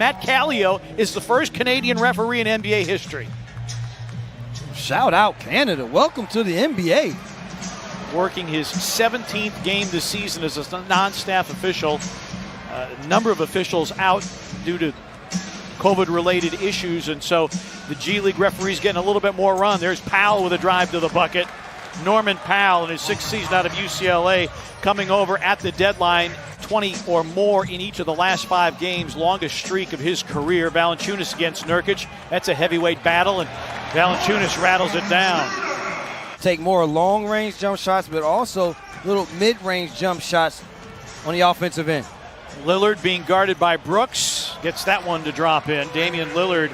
Matt Kallio is the first Canadian referee in NBA history. Shout out Canada. Welcome to the NBA. Working his 17th game this season as a non-staff official. A number of officials out due to COVID-related issues, and so the G League referees getting a little bit more run. There's Powell with a drive to the bucket. Norman Powell in his 6th season out of UCLA coming over at the deadline, 20 or more in each of the last 5 games, longest streak of his career. Valanciunas against Nurkic. That's a heavyweight battle, and Valanciunas rattles it down. Take more long-range jump shots, but also little mid-range jump shots on the offensive end. Lillard being guarded by Brooks, gets that one to drop in. Damian Lillard.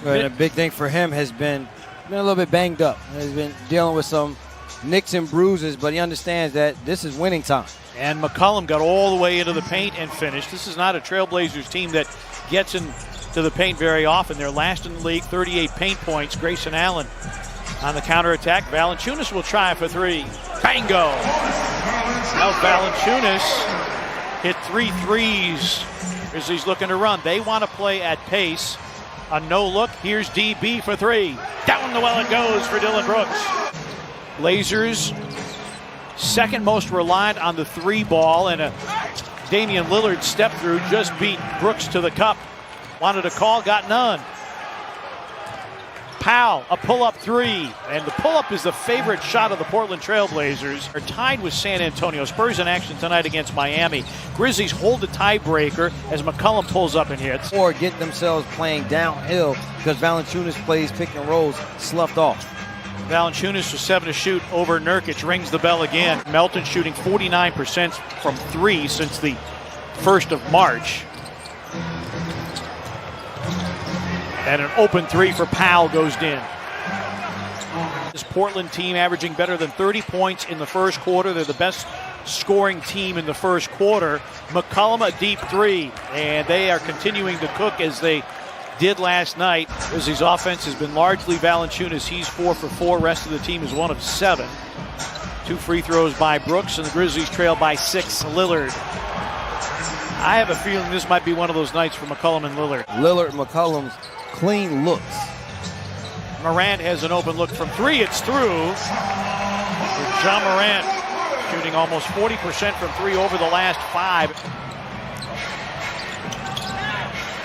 And a big thing for him has been a little bit banged up. He's been dealing with some nicks and bruises, but he understands that this is winning time. And McCollum got all the way into the paint and finished. This is not a Trailblazers team that gets into the paint very often. They're last in the league, 38 paint points. Grayson Allen on the counterattack. Valanciunas will try for 3. Bango! Now Valanciunas hit 3 threes as he's looking to run. They want to play at pace. A no look. Here's DB for 3. Down the well it goes for Dillon Brooks. Blazers second most reliant on the 3 ball, and a Damian Lillard step through just beat Brooks to the cup. Wanted a call, got none. Powell, a pull-up 3, and the pull-up is the favorite shot of the Portland Trailblazers. Are tied with San Antonio. Spurs in action tonight against Miami. Grizzlies hold the tiebreaker as McCollum pulls up and hits. Or get themselves playing downhill because Valanciunas plays pick and rolls sloughed off. Valanciunas was 7 to shoot over Nurkic, rings the bell again. Melton shooting 49% from 3 since the 1st of March. And an open 3 for Powell goes in. This Portland team averaging better than 30 points in the first quarter. They're the best scoring team in the first quarter. McCollum a deep 3, and they are continuing to cook as they did last night. Grizzlies' offense has been largely Valanciunas. He's 4 for 4. Rest of the team is 1 of 7. 2 free throws by Brooks, and the Grizzlies trail by 6. Lillard. I have a feeling this might be one of those nights for McCollum and Lillard. Lillard and McCollum's clean looks. Morant has an open look from 3. It's through. John Morant shooting almost 40% from 3 over the last 5.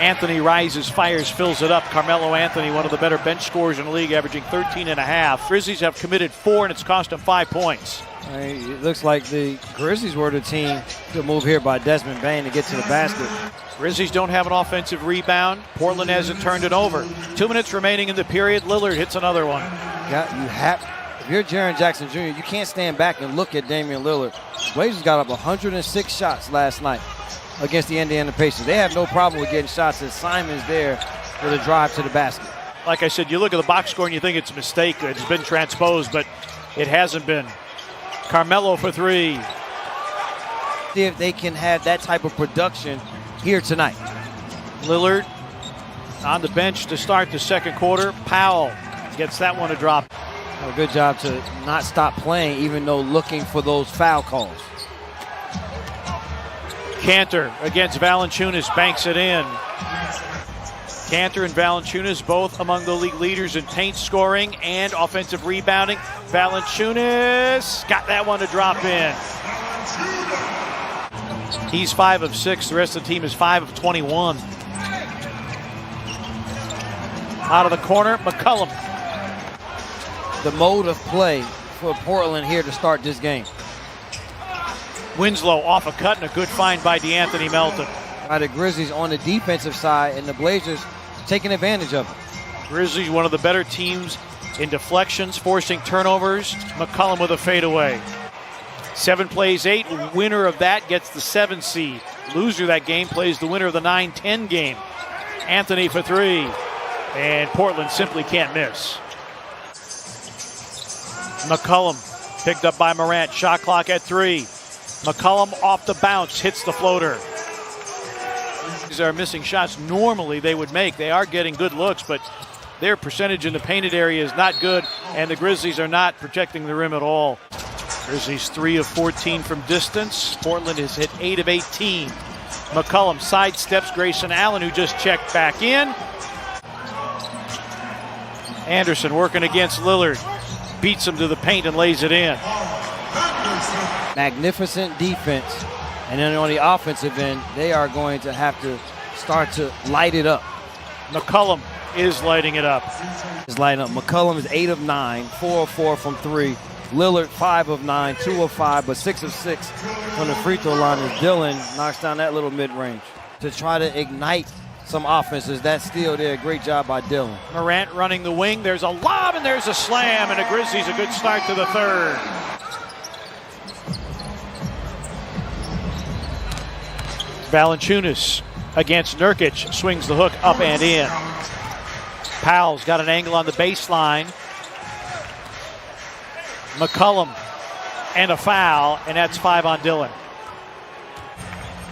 Anthony rises, fires, fills it up. Carmelo Anthony, one of the better bench scorers in the league, averaging 13.5. Grizzlies have committed 4, and it's cost them 5 points. It looks like the Grizzlies were the team to move here by Desmond Bane to get to the basket. Grizzlies don't have an offensive rebound. Portland hasn't turned it over. 2 minutes remaining in the period. Lillard hits another one. If you're Jaren Jackson Jr., you can't stand back and look at Damian Lillard. Blazers got up 106 shots last night against the Indiana Pacers. They have no problem with getting shots as Simon's there with a drive to the basket. Like I said, you look at the box score and you think it's a mistake. It's been transposed, but it hasn't been. Carmelo for 3. See if they can have that type of production here tonight. Lillard on the bench to start the second quarter. Powell gets that one to drop. A good job to not stop playing, even though looking for those foul calls. Cantor against Valanciunas, banks it in. Cantor and Valanciunas both among the league leaders in paint scoring and offensive rebounding. Valanciunas got that one to drop in. He's 5 of 6. The rest of the team is 5 of 21. Out of the corner, McCollum. The mode of play for Portland here to start this game. Winslow off a cut and a good find by DeAnthony Melton. The Grizzlies on the defensive side and the Blazers taking advantage of it. Grizzlies one of the better teams in deflections, forcing turnovers. McCollum with a fadeaway. 7 plays 8. Winner of that gets the 7 seed. Loser of that game plays the winner of the 9-10 game. Anthony for 3. And Portland simply can't miss. McCollum picked up by Morant. Shot clock at 3. McCollum off the bounce, hits the floater. These are missing shots normally they would make. They are getting good looks, but their percentage in the painted area is not good, and the Grizzlies are not protecting the rim at all. Grizzlies 3 of 14 from distance. Portland has hit 8 of 18. McCollum sidesteps Grayson Allen, who just checked back in. Anderson working against Lillard. Beats him to the paint and lays it in. Magnificent defense. And then on the offensive end, they are going to have to start to light it up. McCollum is lighting it up. Is lighting up. McCollum is 8 of 9, 4 of 4 from 3. Lillard 5 of 9, 2 of 5, but 6 of 6 from the free throw line as Dillon knocks down that little mid-range to try to ignite some offenses. That steal there, great job by Dillon. Morant running the wing. There's a lob and there's a slam, and the Grizzlies a good start to the third. Valanciunas against Nurkic, swings the hook up and in. Powell's got an angle on the baseline. McCollum and a foul, and that's 5 on Dillon.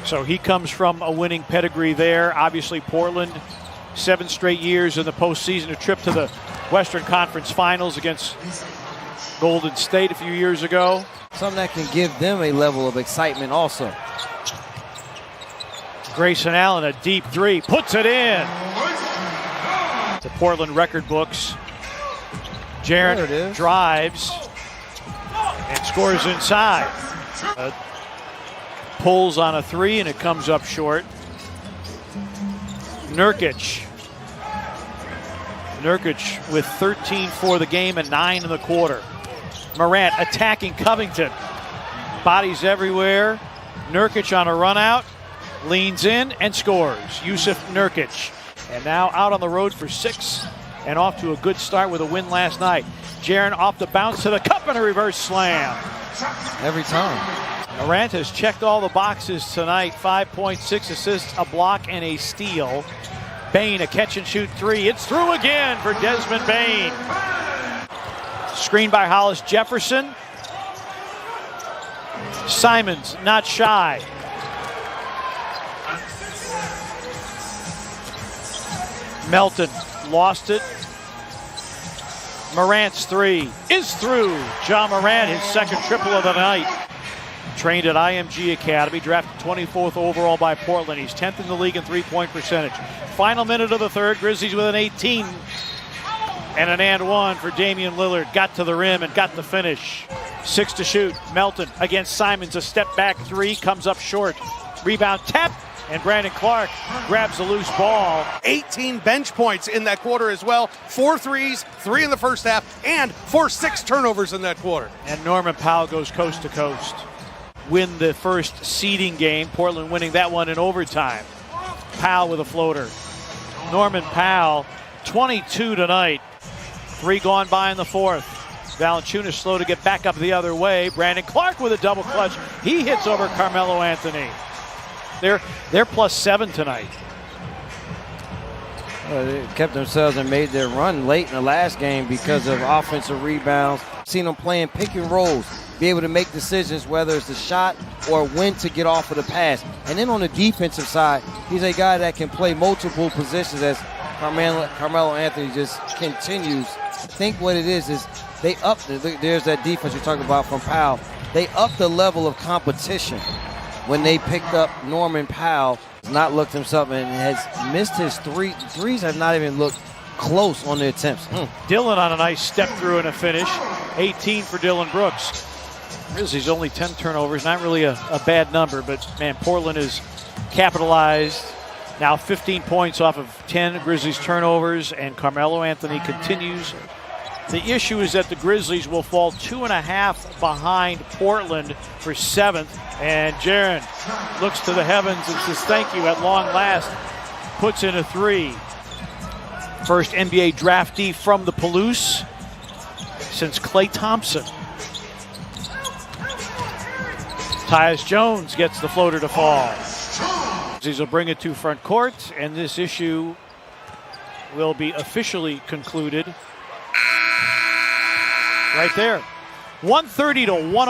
So he comes from a winning pedigree there. Obviously Portland, 7 straight years in the postseason, a trip to the Western Conference Finals against Golden State a few years ago. Something that can give them a level of excitement also. Grayson Allen, a deep three, puts it in. The Portland record books. Jaren drives and scores inside. Pulls on a three and it comes up short. Nurkic with 13 for the game and 9 in the quarter. Morant attacking Covington. Bodies everywhere. Nurkic on a run out. Leans in and scores. Yusuf Nurkic. And now out on the road for 6 and off to a good start with a win last night. Jaren off the bounce to the cup and a reverse slam. Every time. Morant has checked all the boxes tonight. 5 points, 6 assists, a block, and a steal. Bane, a catch and shoot three. It's through again for Desmond Bane. Screen by Hollis Jefferson. Simons not shy. Melton lost it. Morant's three is through. Ja Morant, his second triple of the night. Trained at IMG Academy, drafted 24th overall by Portland. He's 10th in the league in three-point percentage. Final minute of the third, Grizzlies with an 18. And an and one for Damian Lillard. Got to the rim and got the finish. 6 to shoot. Melton against Simons, a step back three, comes up short. Rebound tap. And Brandon Clark grabs the loose ball. 18 bench points in that quarter as well. 4 threes, 3 in the first half, and 6 turnovers in that quarter. And Norman Powell goes coast to coast. Win the first seeding game. Portland winning that one in overtime. Powell with a floater. Norman Powell, 22 tonight. 3 gone by in the fourth. Valanciunas slow to get back up the other way. Brandon Clark with a double clutch. He hits over Carmelo Anthony. They're plus 7 tonight. They kept themselves and made their run late in the last game because of offensive rebounds. Seen them playing pick and rolls, be able to make decisions whether it's a shot or when to get off of the pass. And then on the defensive side, he's a guy that can play multiple positions as Carmelo Anthony just continues. I think what it is they up. There's that defense you're talking about from Powell. They up the level of competition. When they picked up Norman Powell, has not looked himself and has missed his threes have not even looked close on the attempts. Dillon on a nice step through and a finish. 18 for Dillon Brooks. Grizzlies only 10 turnovers, not really a bad number, but man, Portland is capitalized. Now 15 points off of 10 Grizzlies turnovers, and Carmelo Anthony continues. The issue is that the Grizzlies will fall 2.5 behind Portland for 7th. And Jaren looks to the heavens and says, thank you at long last. Puts in a 3. First NBA draftee from the Palouse since Klay Thompson. Tyus Jones gets the floater to fall. These will bring it to front court, and this issue will be officially concluded right there. 130 to 1.